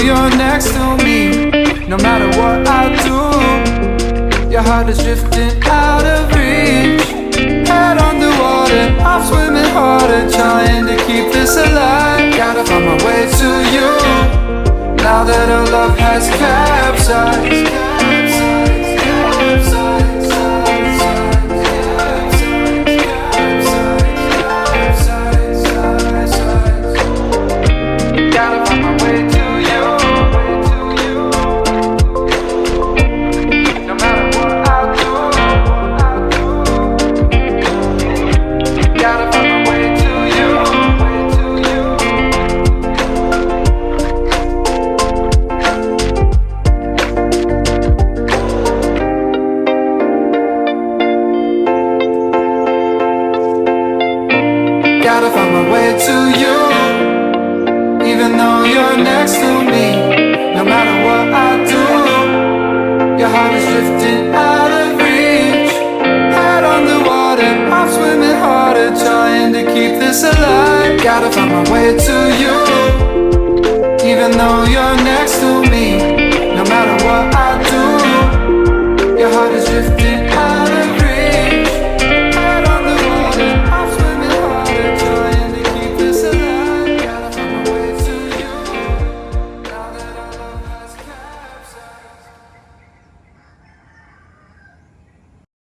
you're next to me. No matter what I do, your heart is drifting out of reach. Head underwater, I'm swimming harder, trying to keep this alive. Gotta find my way to you, now that our love has capsized. Gotta find my way to you, no matter what I do. Gotta find my way to you. Gotta find my way to you, even though you're next to me. No matter what I do, your heart is drifting out of reach. Head underwater, I'm swimming harder, trying to keep this alive. Gotta find my way to you, even though you're next to me. No matter what I do, your heart is drifting